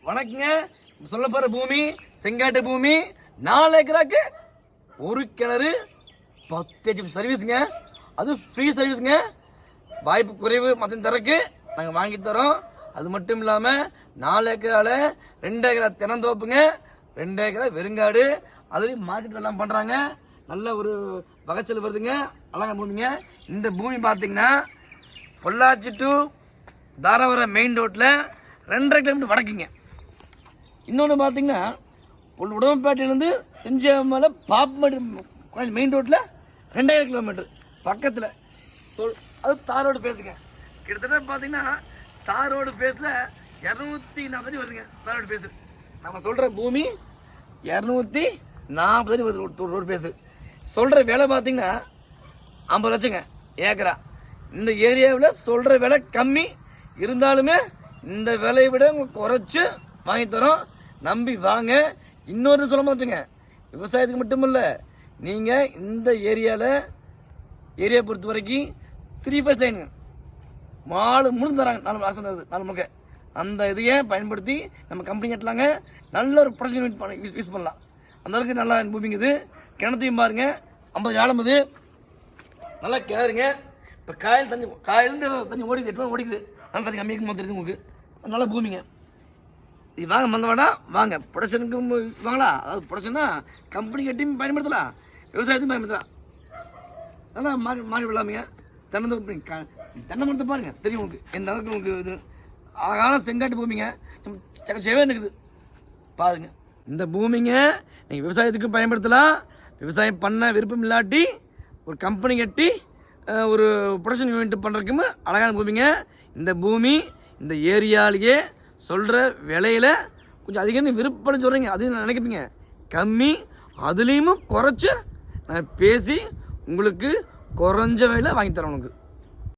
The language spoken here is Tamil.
வணக்கங்க. சொல்ல போற பூமி செங்காட்டு பூமி 4 ஏக்கராக்கு 1 கிணறு 10 HP சர்வீஸுங்க. அது ஃப்ரீ சர்வீஸுங்க. வாய்ப்பு குறைவு மற்ற தரக்கு நாங்கள் வாங்கி தரோம். அது மட்டும் இல்லாமல் 4 ஏக்கரால 2 ஏக்கரா திறந்தோப்புங்க, 2 ஏக்கரா வெறுங்காடு. அதுலேயும் மார்க்கெட் எல்லாம் பண்ணுறாங்க. நல்ல ஒரு வகைச்சல் வருதுங்க. அழகா பூமிங்க. இந்த பூமி பார்த்தீங்கன்னா பொள்ளாச்சி டு தாராபுரம் மெயின் ரோட்டில் 2.5 கிலோமீட்டர் வடக்குங்க. இன்னொன்று பார்த்தீங்கன்னா உடம்பப்பேட்டையிலேருந்து செஞ்சிமலை பாப்பமேடு கோயில் மெயின் ரோட்டில் 2.5 கிலோமீட்டர் பக்கத்தில் அது தார் ரோடு பேசுங்க. கிட்டத்தட்ட பார்த்தீங்கன்னா தார் ரோடு பேஸில் 240 அடி வருதுங்க. தார் ரோடு பேஸு நம்ம சொல்கிற பூமி 240 அடி வருது. ரோடு பேஸு சொல்கிற விலை பார்த்தீங்கன்னா 50 லட்சங்க ஏக்கரா. இந்த ஏரியாவில் சொல்கிற விலை கம்மி இருந்தாலுமே இந்த விலையை விட உங்களுக்கு குறைச்சி வாங்கி தரோம். நம்பி வாங்க. இன்னொரு சொல்ல மாட்டேங்க, விவசாயத்துக்கு மட்டும் இல்லை, நீங்கள் இந்த ஏரியா பொறுத்த வரைக்கும் 3-5 லைனுங்க மாடு முழுந்து தராங்க. 4 மாதம் 4 முழுக்க அந்த இதையே பயன்படுத்தி நம்ம கம்பெனி கட்டலாங்க. நல்ல ஒரு ப்ரொடக்ஷன் யூஸ் பண்ணலாம். அந்த அளவுக்கு நல்லா பூமிங்குது. கிணத்தையும் பாருங்க, 50 ஆழம் இது. நல்லா கிணறுங்க. இப்போ காயிலிருந்து தண்ணி ஓடிக்குது, 8 ஓடிக்குது. நல்லா தண்ணி கம்மியாக தெரியுது உங்களுக்கு. நல்ல பூமிங்க. இது வாங்க மந்த வேண்டாம், வாங்க ப்ரொடக்ஷனுக்கு வாங்கலாம். அதாவது ப்ரொடக்ஷன்னா கம்பெனி கட்டியும் பயன்படுத்தலாம், விவசாயத்தையும் பயன்படுத்தலாம். நல்லா மாறி விடலாமுங்க. தென்னை மரத்தை பாருங்க, தெரியும் உங்களுக்கு எந்த அளவுக்கு உங்களுக்கு இது அழகான செங்காட்டு பூமிங்க. சேவே இருக்குது பாருங்க. இந்த பூமிங்க நீங்கள் விவசாயத்துக்கும் பயன்படுத்தலாம். விவசாயம் பண்ண விருப்பம் இல்லாட்டி ஒரு கம்பெனி கட்டி ஒரு ப்ரொடக்ஷன் யூனிட் பண்ணுறதுக்கும் அழகான பூமிங்க. இந்த பூமி இந்த ஏரியாலேயே சொல்கிற விலையில் கொஞ்சம் அதிகம் விருப்பம்னு சொல்கிறீங்க. அதையும் நான் நினைக்கிறீங்க கம்மி, அதுலேயும் குறைச்சி நான் பேசி உங்களுக்கு குறைஞ்ச விலையில் வாங்கி தரேன் உனக்கு.